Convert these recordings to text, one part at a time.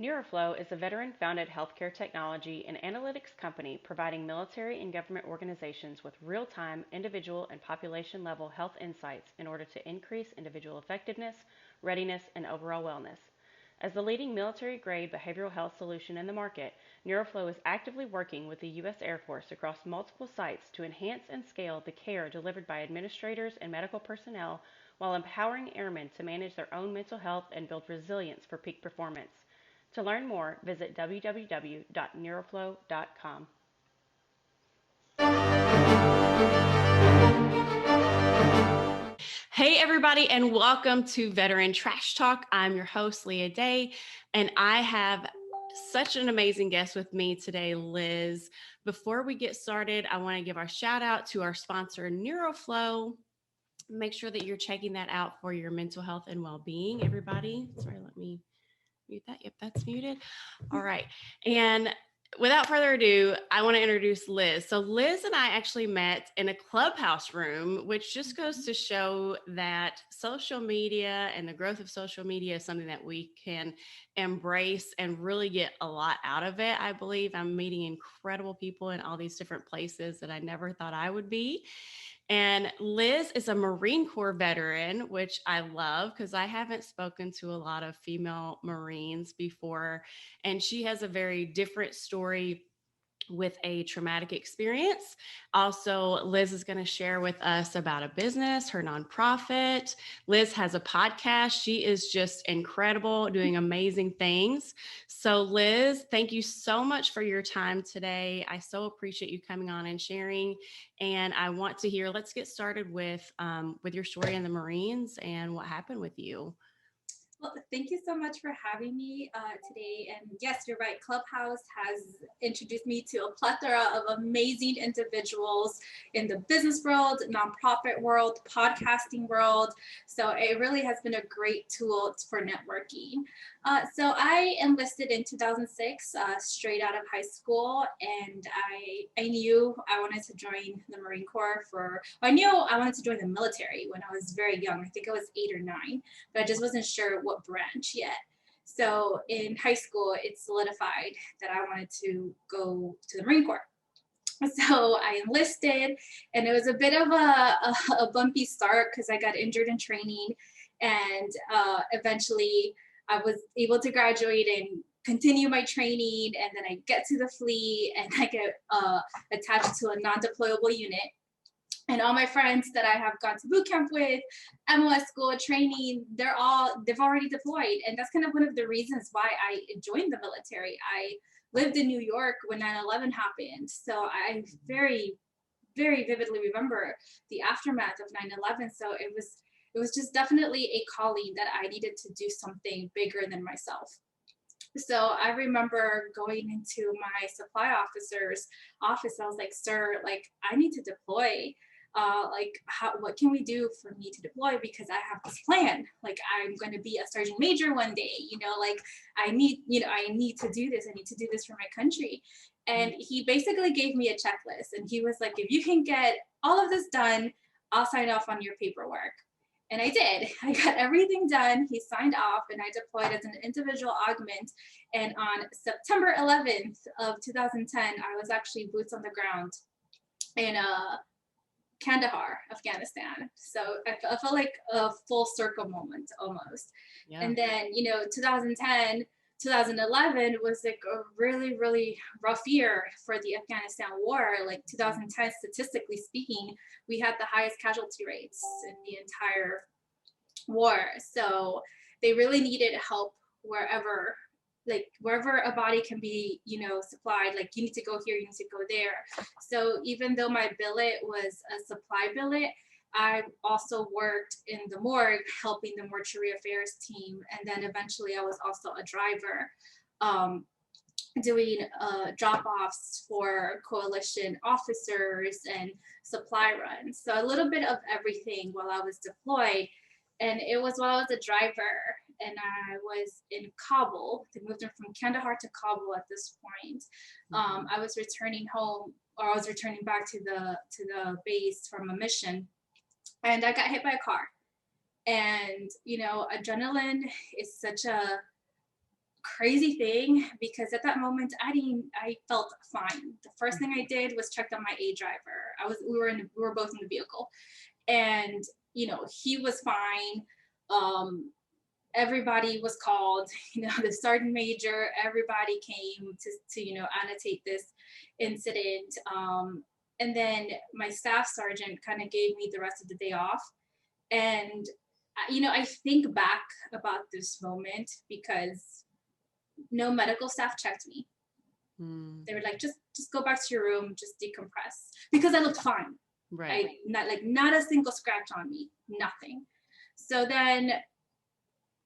Neuroflow is a veteran-founded healthcare technology and analytics company providing military and government organizations with real-time, individual, and population-level health insights in order to increase individual effectiveness, readiness, and overall wellness. As the leading military-grade behavioral health solution in the market, Neuroflow is actively working with the U.S. Air Force across multiple sites to enhance and scale the care delivered by administrators and medical personnel while empowering airmen to manage their own mental health and build resilience for peak performance. To learn more, visit www.neuroflow.com. Hey, everybody, and welcome to Veteran Trash Talk. I'm your host, Leah Day, and I have such an amazing guest with me today, Liz. Before we get started, I want to give our shout out to our sponsor, Neuroflow. Make sure that you're checking that out for your mental health and well-being, everybody. Sorry, let me mute that. Yep, that's muted. All right. And without further ado, I want to introduce Liz. So Liz and I actually met in a clubhouse room, which just goes to show that social media and the growth of social media is something that we can embrace and really get a lot out of it. I believe I'm meeting incredible people in all these different places that I never thought I would be. And Liz is a Marine Corps veteran, which I love because I haven't spoken to a lot of female Marines before. And she has a very different story with a traumatic experience. Also, Liz is going to share with us about a business, her nonprofit. Liz has a podcast. She is just incredible, doing amazing things. So, Liz, thank you so much for your time today. I so appreciate you coming on and sharing. And I want to hear, let's get started with your story in the Marines and what happened with you. Well, thank you so much for having me today. And yes, you're right. Clubhouse has introduced me to a plethora of amazing individuals in the business world, nonprofit world, podcasting world. So it really has been a great tool for networking. So I enlisted in 2006, straight out of high school, and I knew I wanted to join the Marine Corps I knew I wanted to join the military when I was very young. I think I was 8 or 9, but I just wasn't sure what branch yet. So in high school, it solidified that I wanted to go to the Marine Corps. So I enlisted, and it was a bit of a bumpy start because I got injured in training, and eventually I was able to graduate and continue my training, and then I get to the fleet and I get attached to a non-deployable unit. And all my friends that I have gone to boot camp with, MLS school training, they've already deployed. And that's kind of one of the reasons why I joined the military. I lived in New York when 9/11 happened. So I very, very vividly remember the aftermath of 9/11. So it was just definitely a calling that I needed to do something bigger than myself. So I remember going into my supply officer's office. I was like, sir, like, I need to deploy. What can we do for me to deploy? Because I have this plan. Like, I'm going to be a sergeant major one day, like I need to do this. I need to do this for my country. And he basically gave me a checklist, and he was like, if you can get all of this done, I'll sign off on your paperwork. And I did. I got everything done. He signed off, and I deployed as an individual augment. And on September 11th of 2010, I was actually boots on the ground in Kandahar, Afghanistan. So I felt like a full circle moment almost. Yeah. And then, 2010, 2011 was like a really, really rough year for the Afghanistan war. Like 2010, statistically speaking, we had the highest casualty rates in the entire war. So they really needed help wherever a body can be, supplied. Like, you need to go here, you need to go there. So even though my billet was a supply billet, I also worked in the morgue helping the mortuary affairs team. And then eventually I was also a driver, doing drop-offs for coalition officers and supply runs. So a little bit of everything while I was deployed. And it was while I was a driver, and I was in Kabul. They moved him from Kandahar to Kabul at this point. I was returning home, or I was returning back to the base from a mission, and I got hit by a car. And adrenaline is such a crazy thing, because at that moment I felt fine. The first thing I did was checked on my A driver. We were both in the vehicle, and he was fine. Um, Everybody was called, the sergeant major, everybody came to annotate this incident. And then my staff sergeant kind of gave me the rest of the day off. And I think back about this moment because no medical staff checked me. They were like, just go back to your room, just decompress, because I looked fine. Right. Not a single scratch on me, nothing. So then,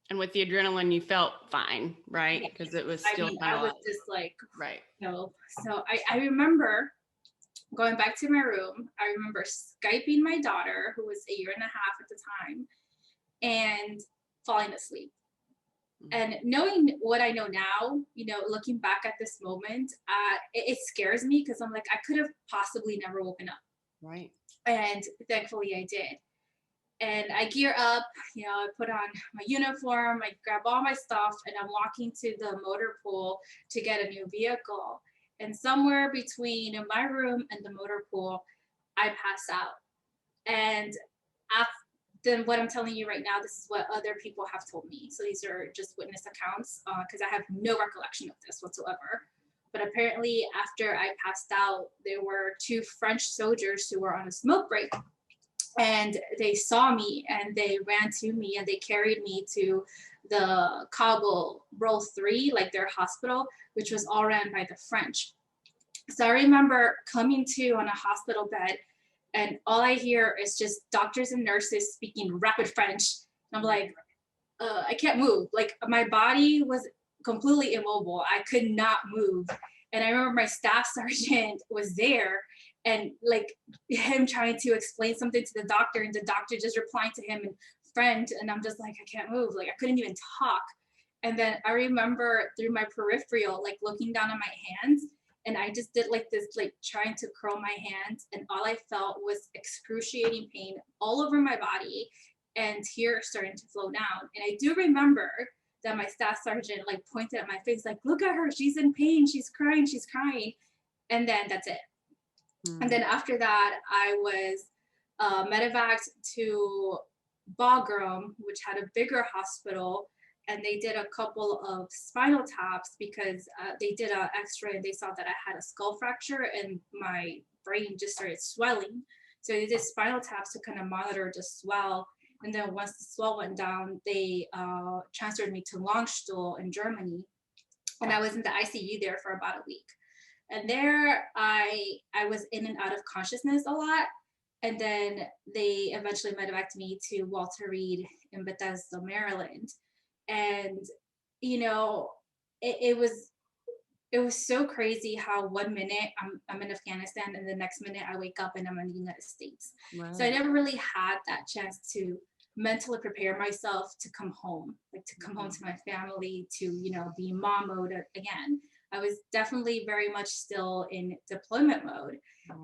and with the adrenaline, you felt fine, right? Because it was still I was just like, right. So I remember going back to my room. I remember Skyping my daughter, who was 1.5 years at the time, and falling asleep. And knowing what I know now, looking back at this moment, it scares me, because I'm like, I could have possibly never woken up. Right. And thankfully I did. And I gear up, I put on my uniform, I grab all my stuff, and I'm walking to the motor pool to get a new vehicle. And somewhere between my room and the motor pool, I pass out. And then what I'm telling you right now, this is what other people have told me. So these are just witness accounts, because I have no recollection of this whatsoever. But apparently after I passed out, there were 2 French soldiers who were on a smoke break. And they saw me and they ran to me and they carried me to the Kabul Row 3, like their hospital, which was all ran by the French. So I remember coming to on a hospital bed, and all I hear is just doctors and nurses speaking rapid French. And I'm like, I can't move. Like, my body was completely immobile. I could not move. And I remember my staff sergeant was there, and like him trying to explain something to the doctor, and the doctor just replying to him in French. And I'm just like, I can't move. Like, I couldn't even talk. And then I remember through my peripheral, like looking down on my hands, and I just did like this, like trying to curl my hands. And all I felt was excruciating pain all over my body and tears starting to flow down. And I do remember that my staff sergeant like pointed at my face, like, look at her, she's in pain, she's crying. And then that's it. And then after that, I was medevaced to Bagram, which had a bigger hospital, and they did a couple of spinal taps, because they did an x-ray and they saw that I had a skull fracture and my brain just started swelling. So they did spinal taps to kind of monitor the swell. And then once the swell went down, they transferred me to Langstuhl in Germany. And I was in the ICU there for about a week. And there I was in and out of consciousness a lot. And then they eventually medevaced me to Walter Reed in Bethesda, Maryland. And, it was so crazy how 1 minute I'm in Afghanistan and the next minute I wake up and I'm in the United States. Right. So I never really had that chance to mentally prepare myself to come home, like to come home to my family, to, be mom mode again. I was definitely very much still in deployment mode.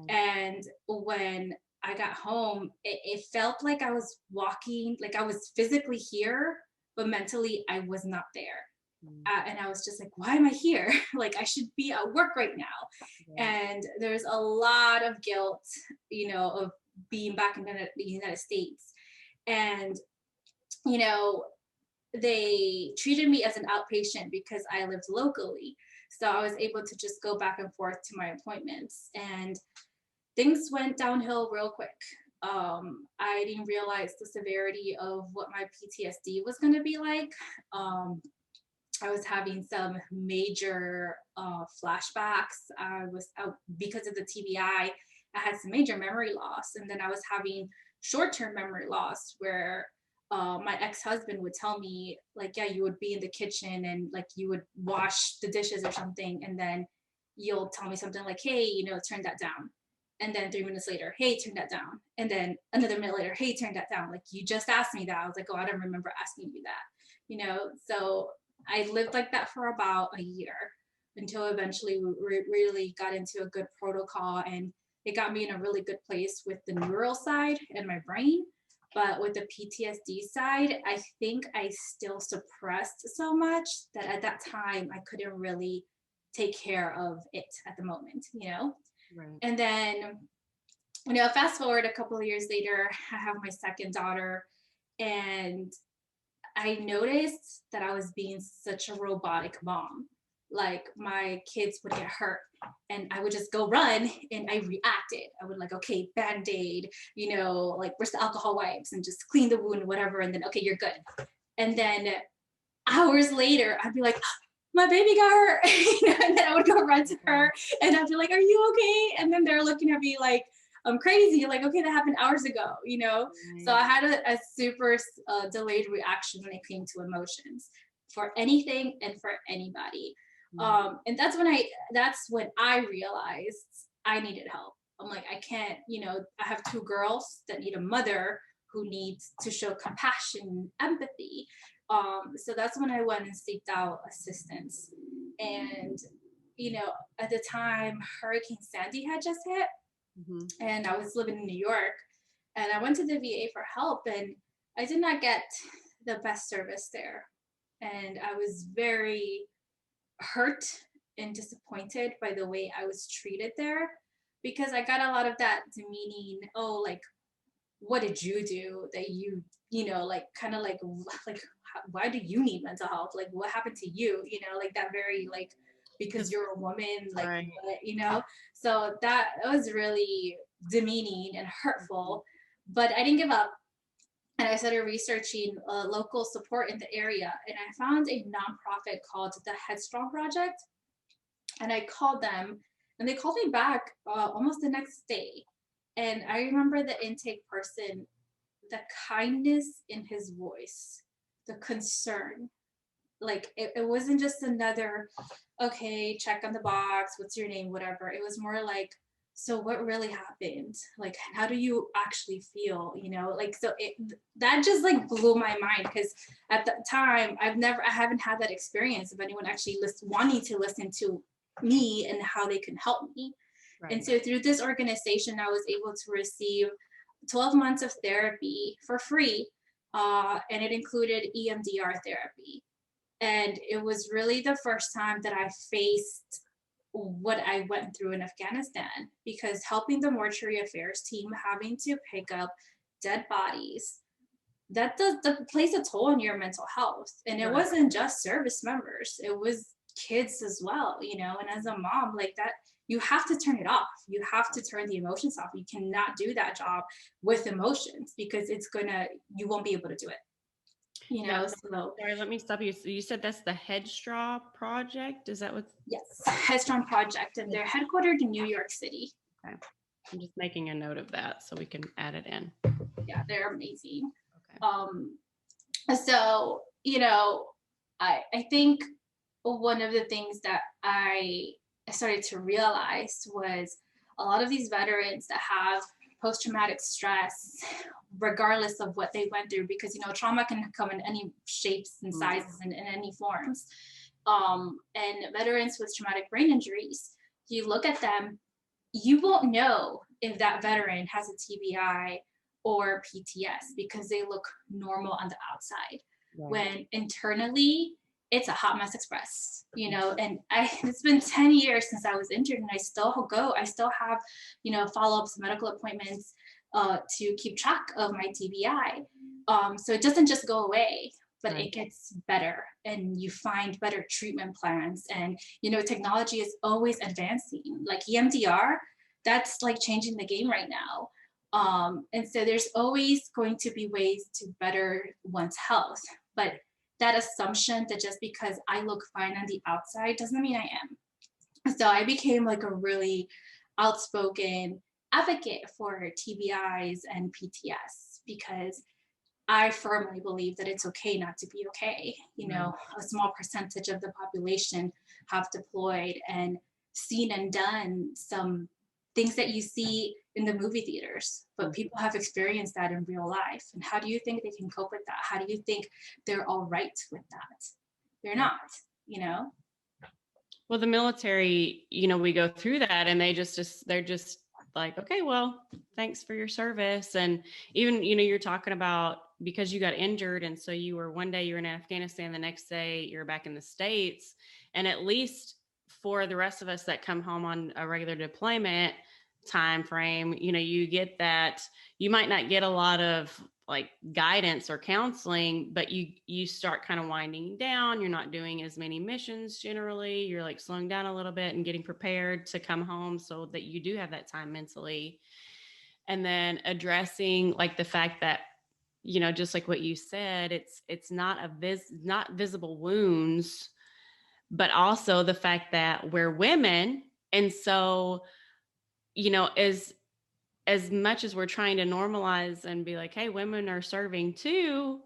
And when I got home, it felt like I was walking, like I was physically here, but mentally I was not there. And I was just like, why am I here? Like, I should be at work right now. And there's a lot of guilt, of being back in the United States. And, they treated me as an outpatient because I lived locally. So I was able to just go back and forth to my appointments, and things went downhill real quick. I didn't realize the severity of what my PTSD was going to be like. I was having some major flashbacks. Because of the TBI, I had some major memory loss. And then I was having short-term memory loss where my ex-husband would tell me, like, yeah, you would be in the kitchen and like you would wash the dishes or something. And then you'll tell me something like, hey, turn that down. And then 3 minutes later, hey, turn that down. And then another minute later, hey, turn that down. Like, you just asked me that. I was like, oh, I don't remember asking you that, So I lived like that for about a year until eventually we really got into a good protocol, and it got me in a really good place with the neural side and my brain. But with the PTSD side, I think I still suppressed so much that at that time I couldn't really take care of it at the moment, you know? Right. And then, fast forward a couple of years later, I have my second daughter, and I noticed that I was being such a robotic mom. Like my kids would get hurt and I would just go run and I reacted. I would like, okay, band-aid, like where's the alcohol wipes and just clean the wound, whatever. And then, okay, you're good. And then hours later, I'd be like, my baby got hurt. And then I would go run to her and I'd be like, are you okay? And then they're looking at me like, I'm crazy. Like, okay, that happened hours ago. So I had a super delayed reaction when it came to emotions for anything and for anybody. And that's when I realized I needed help. I'm like, I can't, I have two girls that need a mother who needs to show compassion, empathy. So that's when I went and seeked out assistance. And, at the time, Hurricane Sandy had just hit, and I was living in New York. And I went to the VA for help, and I did not get the best service there. And I was very hurt and disappointed by the way I was treated there because I got a lot of that demeaning, oh, like, what did you do that like kind of like why do you need mental health? Like, what happened to you? Like that very like because you're a woman, like Right. what. So that was really demeaning and hurtful. But I didn't give up, and I started researching local support in the area, and I found a nonprofit called the Headstrong Project, and I called them, and they called me back almost the next day. And I remember the intake person, the kindness in his voice, the concern. Like it wasn't just another, okay, check on the box, what's your name, whatever. It was more like, so what really happened? Like, how do you actually feel? Like, so that just like blew my mind because at the time I haven't had that experience of anyone actually wanting to listen to me and how they can help me. Right. And so through this organization, I was able to receive 12 months of therapy for free, and it included EMDR therapy. And it was really the first time that I faced what I went through in Afghanistan, because helping the mortuary affairs team, having to pick up dead bodies, that plays a toll on your mental health. And it wasn't just service members, it was kids as well, and as a mom, like that, you have to turn it off. You have to turn the emotions off. You cannot do that job with emotions because you won't be able to do it. So Sorry, let me stop you. So you said that's the Headstraw Project? Is that what? yes, Headstrong Project, and they're headquartered in New York City. Okay. I'm just making a note of that so we can add it in. Yeah, they're amazing. Okay. So, I think one of the things that I started to realize was a lot of these veterans that have post-traumatic stress, regardless of what they went through, because trauma can come in any shapes and sizes and in any forms. And veterans with traumatic brain injuries, you look at them, you won't know if that veteran has a TBI or PTS because they look normal on the outside. Right. When internally it's a hot mess express, and it's been 10 years since I was injured, and I still have, follow-ups, medical appointments to keep track of my TBI. So it doesn't just go away, but It gets better, and you find better treatment plans. And, technology is always advancing, like EMDR, that's like changing the game right now. And so there's always going to be ways to better one's health, but that assumption that just because I look fine on the outside doesn't mean I am. So I became like a really outspoken advocate for TBIs and PTS because I firmly believe that it's okay not to be okay. A small percentage of the population have deployed and seen and done some things that you see in the movie theaters, but people have experienced that in real life. And how do you think they can cope with that? How do you think they're all right with that? They're not, Well, the military, we go through that and they're just like, okay, well, thanks for your service. And even, you're talking about because you got injured. And so you were one day you're in Afghanistan, the next day you're back in the States. And at least for the rest of us that come home on a regular deployment time frame, you get that. You might not get a lot of like guidance or counseling, but you start kind of winding down. You're not doing as many missions generally. You're like slowing down a little bit and getting prepared to come home so that you do have that time mentally. And then addressing like the fact that, just like what you said, it's not visible wounds, but also the fact that we're women. And so, as much as we're trying to normalize and be like, hey, women are serving too,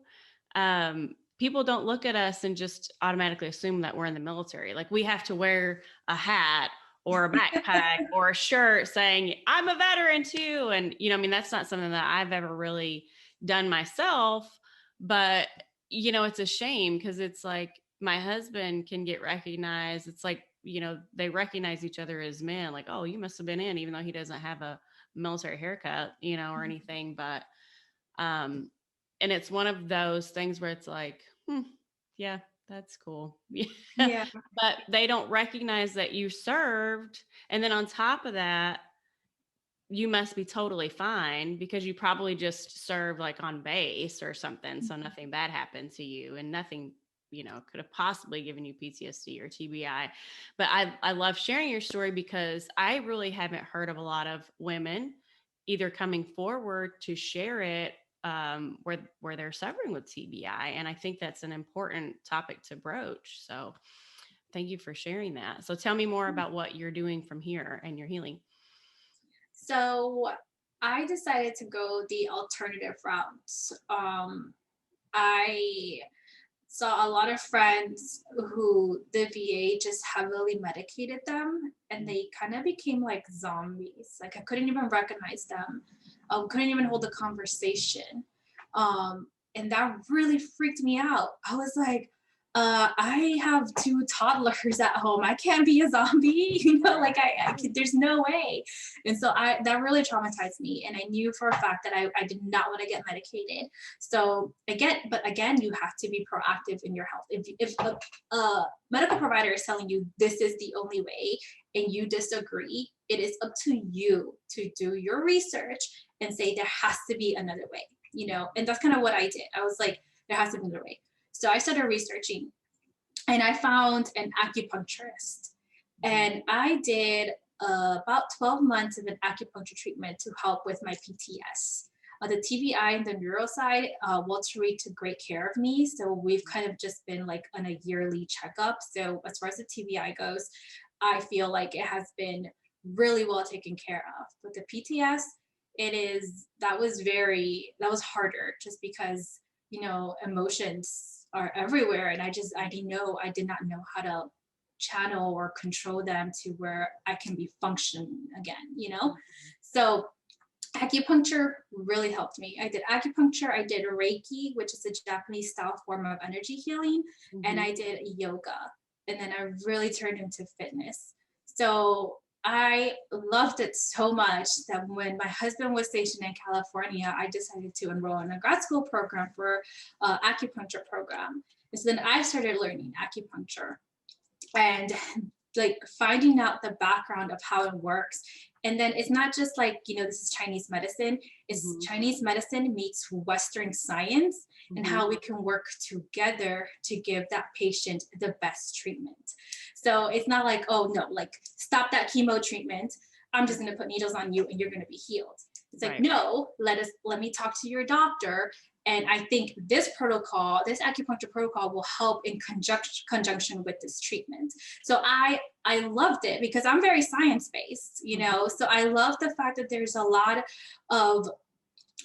people don't look at us and just automatically assume that we're in the military. Like we have to wear a hat or a backpack or a shirt saying, I'm a veteran too. And, that's not something that I've ever really done myself. But, it's a shame because it's like my husband can get recognized. It's like, they recognize each other as men, like, oh, you must have been in, even though he doesn't have a military haircut, or anything. But and it's one of those things where it's like, yeah, that's cool. Yeah. But they don't recognize that you served. And then on top of that, you must be totally fine because you probably just served like on base or something. So nothing bad happened to you and nothing, could have possibly given you PTSD or TBI. But I love sharing your story because I really haven't heard of a lot of women either coming forward to share it where they're suffering with TBI. And I think that's an important topic to broach. So thank you for sharing that. So tell me more about what you're doing from here and your healing. So I decided to go the alternative route. I saw a lot of friends who the VA just heavily medicated them and they kind of became like zombies. Like I couldn't even recognize them. Couldn't even hold a conversation. And that really freaked me out. I was like, I have two toddlers at home. I can't be a zombie, like there's no way. And so that really traumatized me. And I knew for a fact that I did not want to get medicated. So again, you have to be proactive in your health. If a medical provider is telling you this is the only way and you disagree, it is up to you to do your research and say there has to be another way, and that's kind of what I did. I was like, there has to be another way. So I started researching and I found an acupuncturist. And I did about 12 months of an acupuncture treatment to help with my PTS. The TBI and the neuro side, Walter Reed took great care of me. So we've kind of just been like on a yearly checkup. So as far as the TBI goes, I feel like it has been really well taken care of. But the PTS, that was harder just because, emotions are everywhere. And I did not know how to channel or control them to where I can be functioning again. So acupuncture really helped me. I did acupuncture, I did Reiki, which is a Japanese style form of energy healing, and I did yoga. And then I really turned into fitness. So I loved it so much that when my husband was stationed in California, I decided to enroll in a grad school program for acupuncture program. And so then I started learning acupuncture and like finding out the background of how it works. And then it's not just like, this is Chinese medicine. It's Chinese medicine meets Western science and how we can work together to give that patient the best treatment. So it's not like, oh no, like stop that chemo treatment. I'm just going to put needles on you and you're going to be healed. It's like, no, let me talk to your doctor. And I think this acupuncture protocol will help in conjunction with this treatment. So I loved it because I'm very science-based, so I love the fact that there's a lot of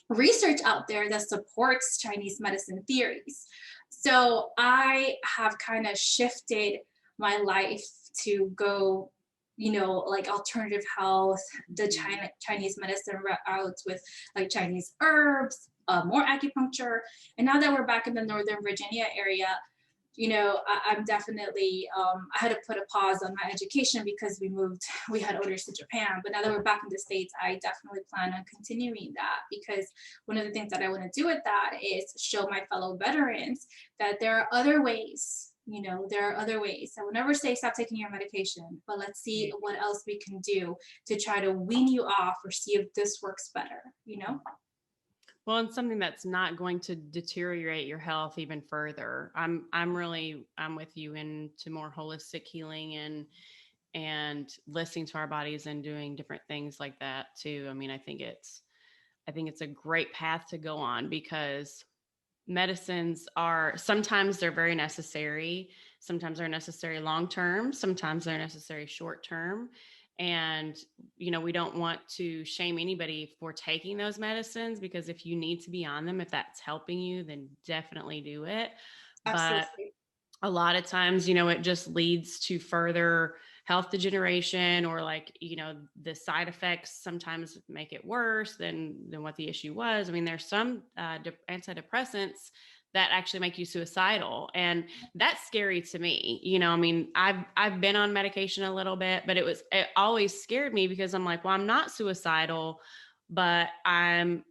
research out there that supports Chinese medicine theories. So I have kind of shifted my life to go, like alternative health, the Chinese medicine routes with like Chinese herbs, more acupuncture. And now that we're back in the Northern Virginia area, I'm definitely, I had to put a pause on my education because we had orders to Japan. But now that we're back in the States, I definitely plan on continuing that, because one of the things that I want to do with that is show my fellow veterans that there are other ways. There are other ways. I will never say stop taking your medication, but let's see what else we can do to try to wean you off or see if this works better. Well, and something that's not going to deteriorate your health even further. I'm with you into more holistic healing and listening to our bodies and doing different things like that too. I mean, I think it's a great path to go on, because medicines are sometimes they're very necessary, sometimes they're necessary long term, sometimes they're necessary short term. And we don't want to shame anybody for taking those medicines, because if you need to be on them, if that's helping you, then definitely do it. But Absolutely. a lot of times, it just leads to further health degeneration, or like, the side effects sometimes make it worse than what the issue was. I mean, there's some antidepressants that actually make you suicidal, and that's scary to me. I mean, I've been on medication a little bit, but it always scared me, because I'm like, well, I'm not suicidal, but I'm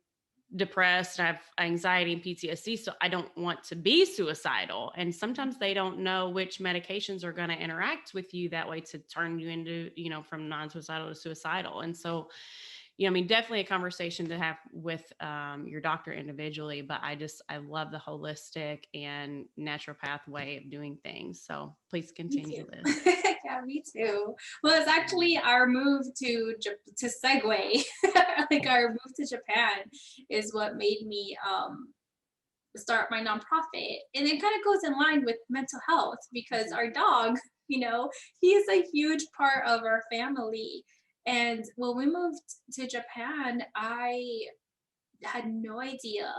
depressed, I have anxiety and PTSD, so I don't want to be suicidal. And sometimes they don't know which medications are going to interact with you that way to turn you into, from non-suicidal to suicidal. And so, I mean, definitely a conversation to have with your doctor individually, but I love the holistic and naturopath way of doing things. So please Me too. continue, Liz. Yeah, me too. Well, it's actually our move to segue. Like our move to Japan is what made me start my nonprofit, and it kind of goes in line with mental health, because our dog, he is a huge part of our family. And when we moved to Japan, I had no idea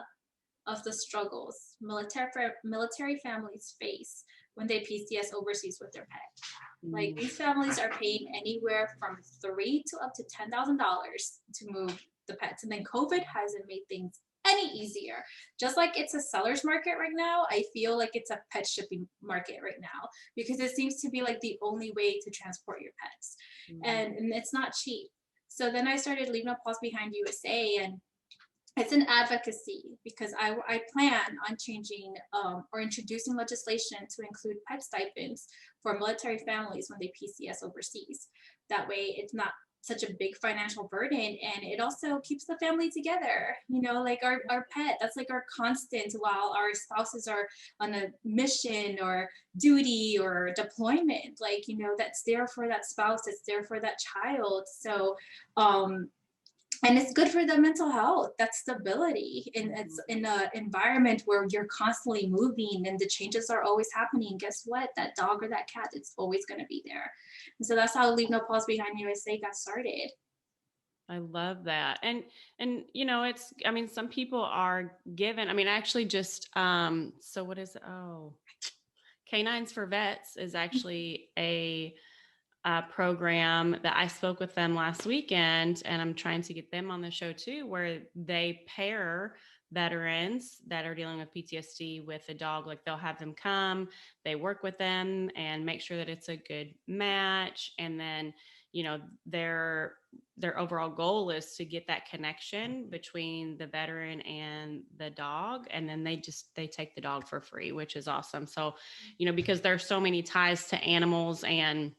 of the struggles military families face when they PCS overseas with their pet. Like, these families are paying anywhere from three to up to $10,000 to move the pets, and then COVID hasn't made things any easier. Just like it's a seller's market right now, I feel like it's a pet shipping market right now, because it seems to be like the only way to transport your pets, and it's not cheap. So then I started leaving a pause behind USA, and it's an advocacy, because I plan on changing or introducing legislation to include pet stipends for military families when they PCS overseas. That way, it's not such a big financial burden, and it also keeps the family together. Like our pet, that's like our constant while our spouses are on a mission or duty or deployment. Like, that's there for that spouse, that's there for that child. So, and it's good for the mental health, that stability, and it's in an environment where you're constantly moving and the changes are always happening. Guess what? That dog or that cat, it's always going to be there. And so that's how Leave No Pause Behind USA got started. I love that. And it's, I mean, some people are given, I mean, actually just so what is, oh, Canines for Vets is actually a program that I spoke with them last weekend, and I'm trying to get them on the show too, where they pair veterans that are dealing with PTSD with a dog. Like, they'll have them come, they work with them and make sure that it's a good match. And then, their overall goal is to get that connection between the veteran and the dog. And then they take the dog for free, which is awesome. So, because there's so many ties to animals and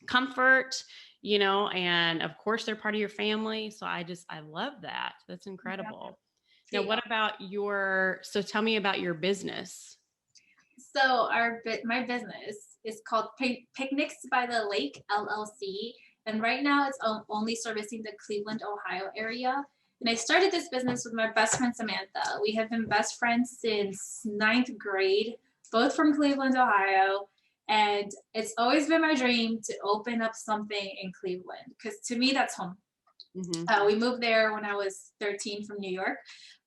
comfort, and of course they're part of your family. So I love that. That's incredible. Now, Yeah. what about so tell me about your business. So my business is called Picnics by the Lake LLC, and right now it's only servicing the Cleveland, Ohio area. And I started this business with my best friend Samantha. We have been best friends since ninth grade, both from Cleveland, Ohio. And it's always been my dream to open up something in Cleveland, because to me that's home. We moved there when I was 13 from New York.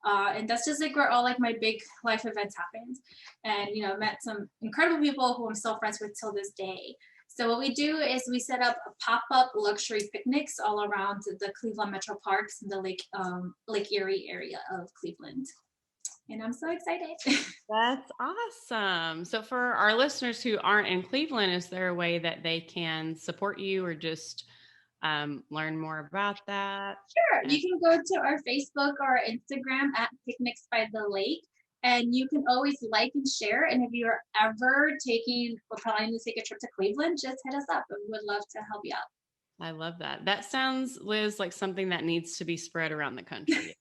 And that's just like where all like my big life events happened. And, met some incredible people who I'm still friends with till this day. So what we do is we set up pop-up luxury picnics all around the Cleveland Metro Parks and the Lake Erie area of Cleveland. and I'm so excited. That's awesome. So for our listeners who aren't in Cleveland, is there a way that they can support you or just learn more about that? Sure, And you can go to our Facebook or Instagram at Picnics by the Lake, and you can always like and share. And if you're ever taking or planning to take a trip to Cleveland, just hit us up, and we would love to help you out. I love that. That sounds, Liz, like something that needs to be spread around the country.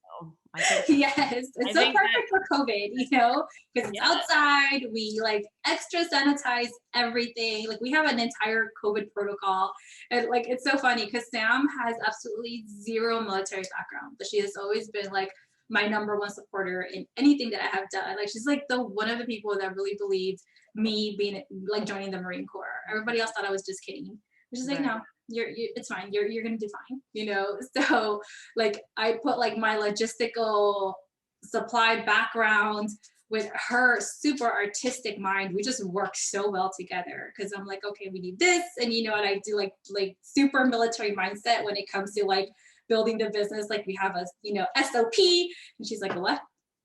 I think Yes, it's so that, perfect for COVID, because it's yeah, outside. We like extra sanitize everything. Like we have an entire COVID protocol. And like it's so funny because Sam has absolutely zero military background, but she has always been like my number one supporter in anything that I have done. Like she's like the one of the people that really believed me being like joining the Marine Corps. Everybody else thought I was just kidding. Which is like, right. no, it's fine. You're gonna do fine. So like I put like my logistical supply background with her super artistic mind. We just work so well together because I'm like, okay, we need this, and and I do like super military mindset when it comes to like building the business. Like we have a SOP, and she's like, what?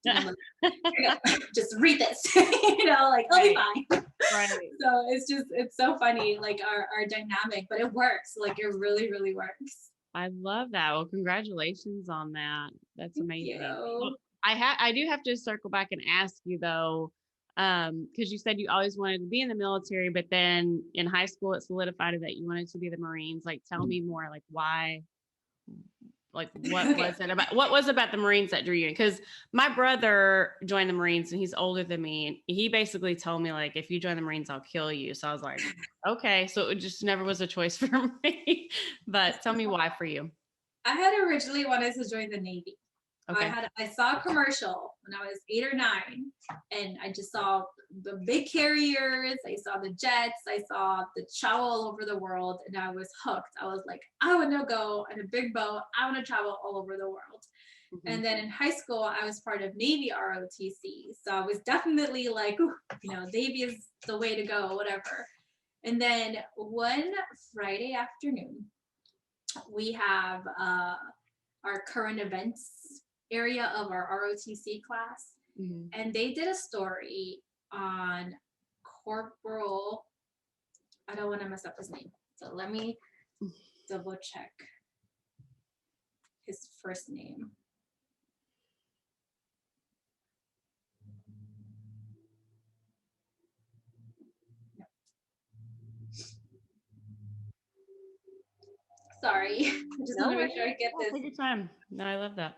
And I'm like, here you go. Just read this, like I'll be fine. Right. So it's so funny, like our dynamic, but it works. Like it really, really works. I love that. Well, congratulations on that. That's Thank amazing. Well, you. I do have to circle back and ask you though, because you said you always wanted to be in the military, but then in high school it solidified that you wanted to be the Marines. Like, tell me more. Like, why? Like, what Okay. was it about? What was about the Marines that drew you in? Because my brother joined the Marines and he's older than me. And he basically told me like, if you join the Marines, I'll kill you. So I was like, okay. So it just never was a choice for me. But tell me why for you. I had originally wanted to join the Navy. Okay. I saw a commercial when I was 8 or 9, and I just saw the big carriers. I saw the jets. I saw the travel all over the world, and I was hooked. I was like, I want to go in a big boat. I want to travel all over the world. Mm-hmm. And then in high school, I was part of Navy ROTC, so I was definitely like, Navy is the way to go, whatever. And then one Friday afternoon, we have our current events area of our ROTC class, Mm-hmm. and they did a story on Corporal. I don't want to mess up his name, so let me double check his first name. Sorry, I just want to make sure I get this. Take your time. No, I love that.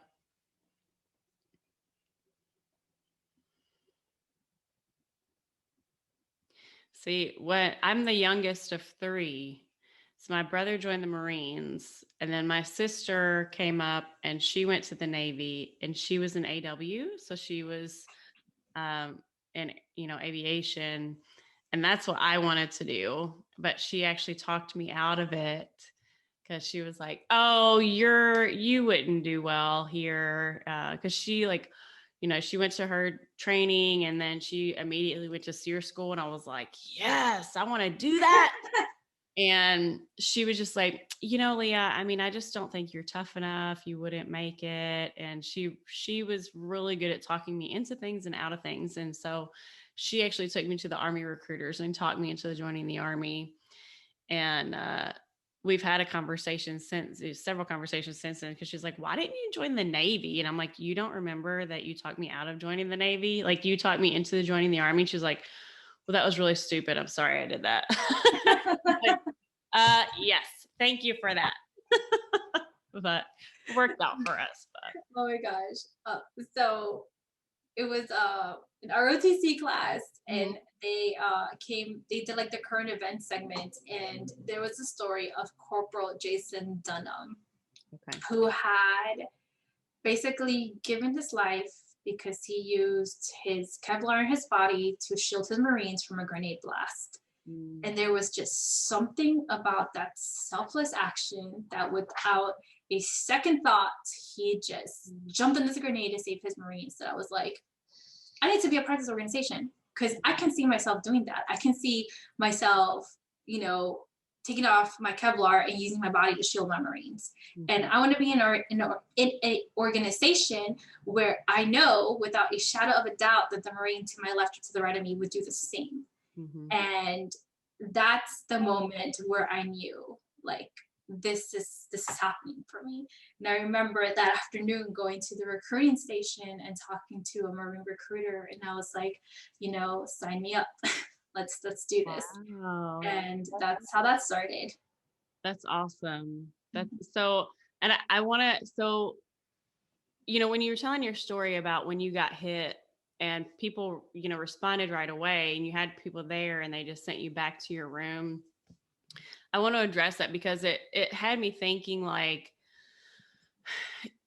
See, what I'm the youngest of three. So my brother joined the Marines, and then my sister came up and she went to the Navy and she was in AW. So she was in, aviation. And that's what I wanted to do. But she actually talked me out of it because she was like, "Oh, you wouldn't do well here," because she like, she went to her training and then she immediately went to SEER school, and I was like, "Yes, I want to do that." And she was just like, Leah, I mean, I just don't think you're tough enough. You wouldn't make it. And she was really good at talking me into things and out of things. And so she actually took me to the Army recruiters and talked me into joining the Army. And we've had a conversation since, several conversations since then, because she's like, why didn't you join the Navy? And I'm like, you don't remember that you talked me out of joining the Navy? Like, you talked me into joining the Army. She's like, well, that was really stupid. I'm sorry I did that. Like, yes, thank you for that. But it worked out for us. But Oh my gosh. So it was an ROTC class, and they did like the current event segment, and there was a story of Corporal Jason Dunham, okay. who had basically given his life because he used his Kevlar in his body to shield his Marines from a grenade blast. And there was just something about that selfless action that without a second thought, he just jumped on this grenade to save his Marines. So I was like, I need to be a part of this organization because I can see myself doing that. I can see myself, taking off my Kevlar and using my body to shield my Marines. And I want to be in an organization where I know without a shadow of a doubt that the Marine to my left or to the right of me would do the same. And that's the moment where I knew, like, this is happening for me. And I remember that afternoon going to the recruiting station and talking to a Marine recruiter, and I was like, sign me up. let's do this. Wow. And that's how that started. That's awesome. That's so, and I want to, so, when you were telling your story about when you got hit and people, responded right away and you had people there and they just sent you back to your room, I want to address that because it had me thinking, like,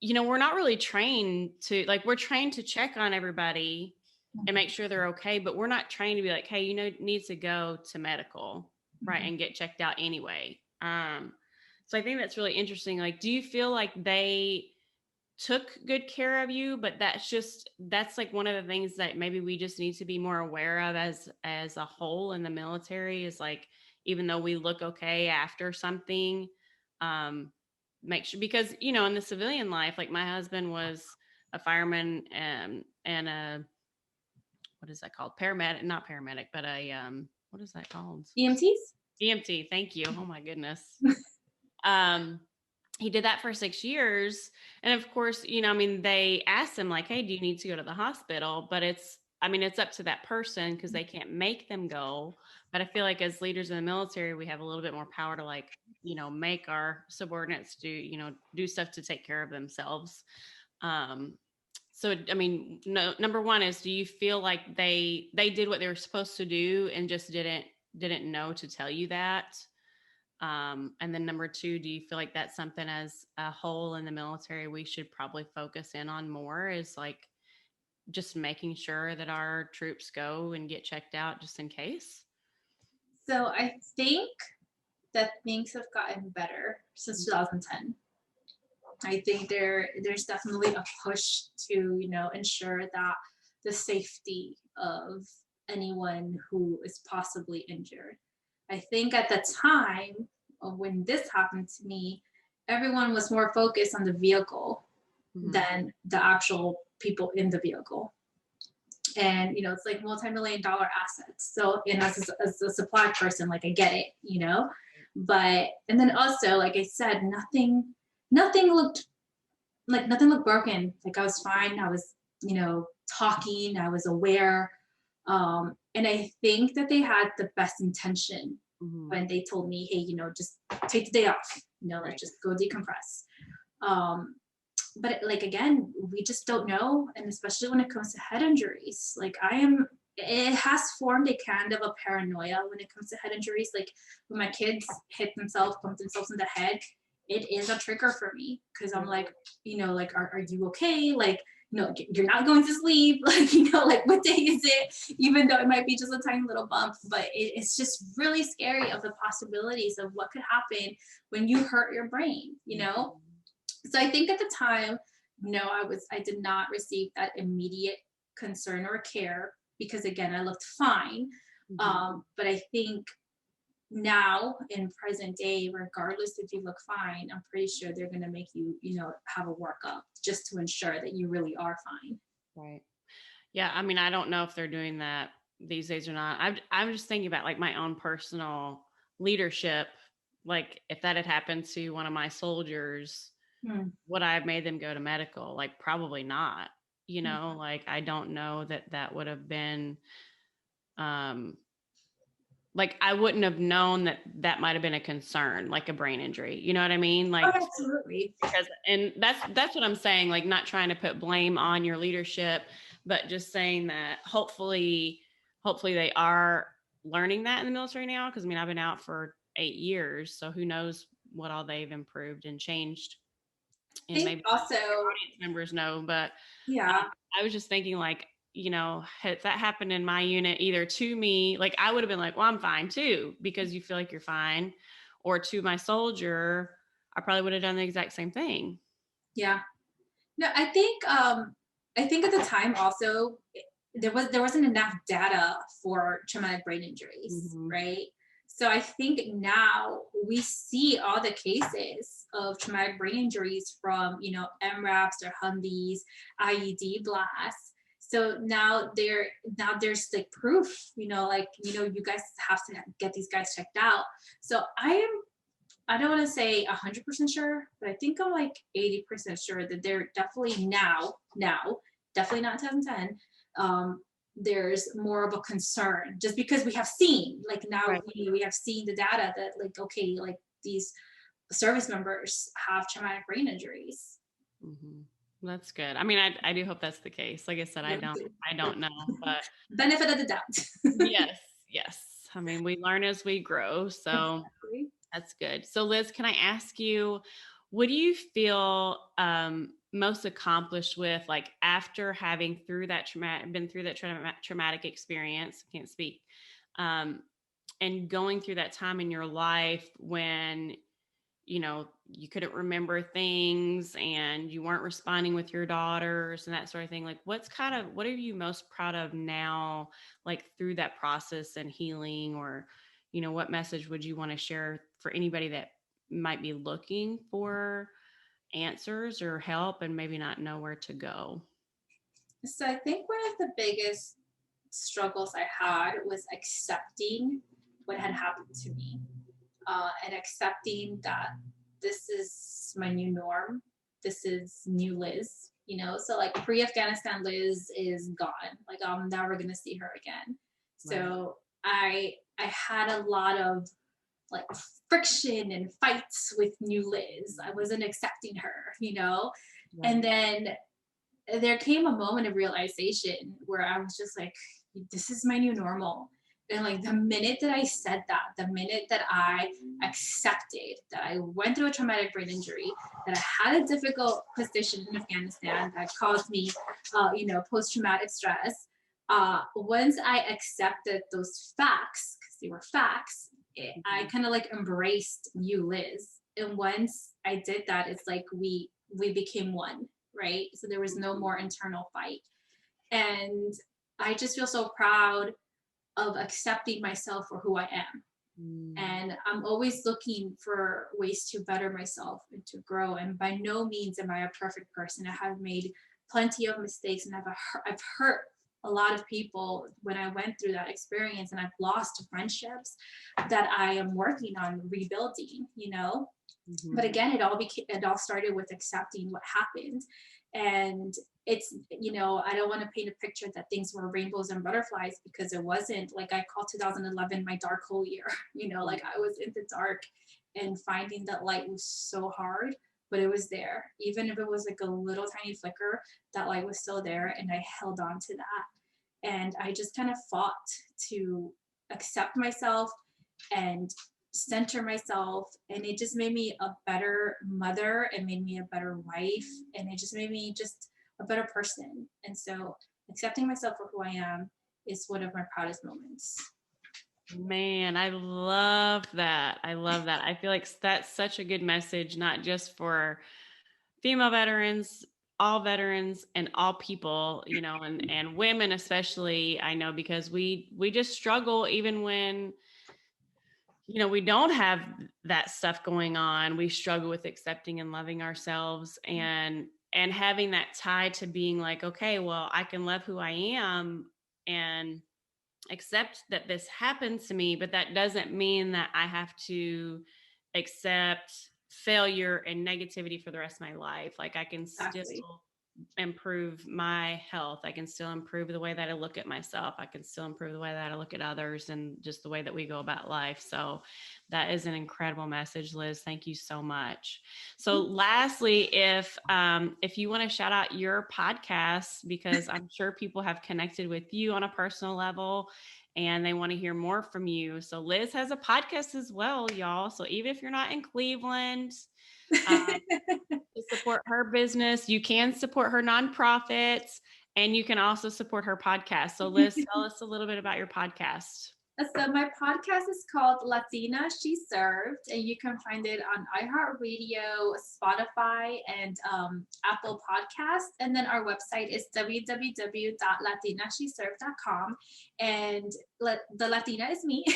we're not really trained to, like, we're trained to check on everybody and make sure they're okay, but we're not trained to be like, hey, needs to go to medical, right, and get checked out anyway. So I think that's really interesting. Like, do you feel like they took good care of you, but that's like one of the things that maybe we just need to be more aware of as a whole in the military, is like, even though we look okay after something, make sure, because in the civilian life, like my husband was a fireman, and a, what is that called, paramedic, not paramedic, but a what is that called, EMT. Thank you. Oh my goodness. He did that for 6 years. And of course, they asked him, like, hey, do you need to go to the hospital? But it's up to that person, because they can't make them go. But I feel like as leaders in the military, we have a little bit more power to, like, make our subordinates do stuff to take care of themselves. So, no, number one is, do you feel like they did what they were supposed to do and just didn't know to tell you that? And then number two, do you feel like that's something as a whole in the military we should probably focus in on more, is like just making sure that our troops go and get checked out just in case? So I think that things have gotten better since 2010. I think there's definitely a push to, ensure that the safety of anyone who is possibly injured. I think at the time of when this happened to me, everyone was more focused on the vehicle than the actual people in the vehicle. And, it's like multi-million-dollar assets. So, and as a supply person, like, I get it, but, and then also, like I said, nothing looked broken. Like, I was fine. I was, talking, I was aware. And I think that they had the best intention when they told me, hey, just take the day off, like, just go decompress. But like, again, we just don't know. And especially when it comes to head injuries, like, it has formed a kind of a paranoia when it comes to head injuries. Like, when my kids bump themselves in the head, it is a trigger for me, because I'm like, like, are you okay? Like, you're not going to sleep. Like, like, what day is it? Even though it might be just a tiny little bump, but it's just really scary of the possibilities of what could happen when you hurt your brain, So I think at the time, I did not receive that immediate concern or care, because again, I looked fine. But I think now in present day, regardless if you look fine, I'm pretty sure they're going to make you, have a workup just to ensure that you really are fine. Right. Yeah. I don't know if they're doing that these days or not. I'm just thinking about, like, my own personal leadership. Like, if that had happened to one of my soldiers, would I have made them go to medical? Like, probably not, like, I don't know that would have been, like, I wouldn't have known that might've been a concern, like a brain injury. You know what I mean? Like, Oh, absolutely. because, and that's what I'm saying, like, not trying to put blame on your leadership, but just saying that hopefully they are learning that in the military now. Cause I've been out for 8 years, so who knows what all they've improved and changed. And maybe also audience members know, but I was just thinking, like, had that happened in my unit, either to me, like, I would have been like, well, I'm fine too, because you feel like you're fine, or to my soldier, I probably would have done the exact same thing. Yeah. No, I think at the time also, there wasn't enough data for traumatic brain injuries, right? So I think now we see all the cases of traumatic brain injuries from, MRAPs or Humvees, IED blasts. So now there's like proof, you guys have to get these guys checked out. So I don't want to say 100% sure, but I think I'm like 80% sure that they're definitely now, definitely not 2010. There's more of a concern just because we have seen, like now Right. we have seen the data that like, okay, like these service members have traumatic brain injuries. Hmm. That's good. I mean, I do hope that's the case. Like I said, Yeah, I don't know, but benefit of the doubt. yes, yes. I mean, we learn as we grow. So Exactly. that's good. So Liz, can I ask you, what do you feel most accomplished with, like after having through that been through that traumatic experience, can't speak, um, and going through that time in your life when, you couldn't remember things and you weren't responding with your daughters and that sort of thing. Like what are you most proud of now, like through that process and healing, or, what message would you want to share for anybody that might be looking for answers or help and maybe not know where to go? So I think one of the biggest struggles I had was accepting what had happened to me, and accepting that this is my new norm. This is new Liz, So like pre-Afghanistan Liz is gone. Like I'm never gonna see her again. Right. So I had a lot of like friction and fights with new Liz. I wasn't accepting her. Right. And then there came a moment of realization where I was just like, this is my new normal. And like the minute that I said that, the minute that I accepted that I went through a traumatic brain injury, that I had a difficult position in Afghanistan that caused me, post traumatic stress, once I accepted those facts, because they were facts, I Mhm. kind of like embraced you, Liz. And once I did that, it's like we became one, right? So there was no more internal fight. And I just feel so proud of accepting myself for who I am. Mm. And I'm always looking for ways to better myself and to grow. And by no means am I a perfect person. I have made plenty of mistakes and I've hurt a lot of people when I went through that experience, and I've lost friendships that I am working on rebuilding. But Mhm. again, it all started with accepting what happened. And it's, I don't want to paint a picture that things were rainbows and butterflies, because it wasn't. Like I call 2011 my dark hole year. Like I was in the dark, and finding that light was so hard, but it was there. Even if it was like a little tiny flicker, that light was still there, and I held on to that. And I just kind of fought to accept myself and center myself, and it just made me a better mother, it made me a better wife, and it just made me just a better person. And so accepting myself for who I am is one of my proudest moments. Man, I love that. I love that. I feel like that's such a good message, not just for female veterans, all veterans and all people, and women especially. I know because we just struggle even when, we don't have that stuff going on. We struggle with accepting and loving ourselves, and having that tie to being like, okay, well, I can love who I am and accept that this happens to me, but that doesn't mean that I have to accept failure and negativity for the rest of my life. Like I can still Exactly. improve my health. I can still improve the way that I look at myself. I can still improve the way that I look at others and just the way that we go about life. So that is an incredible message, Liz. Thank you so much. So lastly, if you want to shout out your podcast, because I'm sure people have connected with you on a personal level and they want to hear more from you. So Liz has a podcast as well, y'all. So even if you're not in Cleveland, um, to support her business, you can support her nonprofits, and you can also support her podcast. So Liz, tell us a little bit about your podcast. So my podcast is called Latina She Served, and you can find it on iHeartRadio, Spotify, and Apple Podcasts. And then our website is www.latinasheserved.com. And the Latina is me,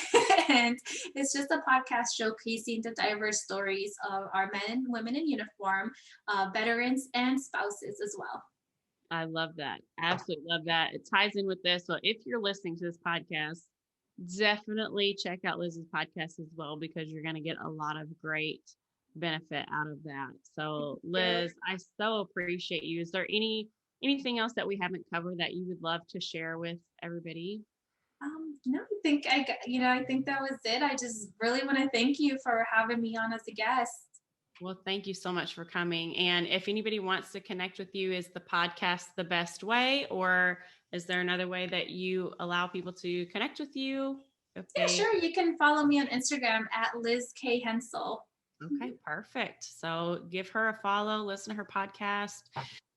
and it's just a podcast showcasing the diverse stories of our men and women in uniform, veterans, and spouses as well. I love that. Absolutely love that. It ties in with this. So if you're listening to this podcast, definitely check out Liz's podcast as well, because you're going to get a lot of great benefit out of that. So Yeah. Liz, I so appreciate you. Is there anything else that we haven't covered that you would love to share with everybody? No, I think that was it. I just really want to thank you for having me on as a guest. Well, thank you so much for coming. And if anybody wants to connect with you, is the podcast the best way, or is there another way that you allow people to connect with you if Yeah, they? sure. You can follow me on Instagram at Liz K Hensel. Okay, perfect. So give her a follow, listen to her podcast,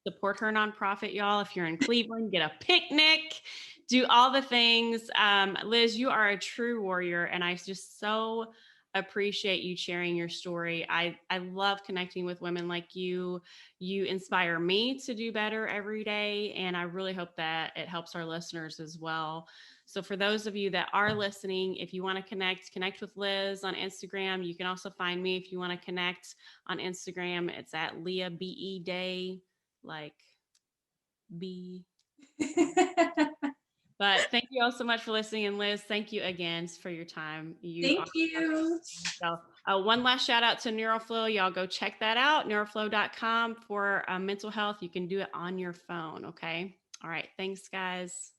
support her nonprofit, y'all. If you're in Cleveland, get a picnic, do all the things. Liz, you are a true warrior, and I just so appreciate you sharing your story. I love connecting with women like you. You inspire me to do better every day, and I really hope that it helps our listeners as well. So for those of you that are listening, if you want to connect with Liz on Instagram. You can also find me if you want to connect on Instagram. It's at Leah BE Day, like B. But thank you all so much for listening. And Liz, thank you again for your time. You Thank are you. so one last shout out to Neuroflow. Y'all go check that out, neuroflow.com for mental health. You can do it on your phone. Okay. All right. Thanks, guys.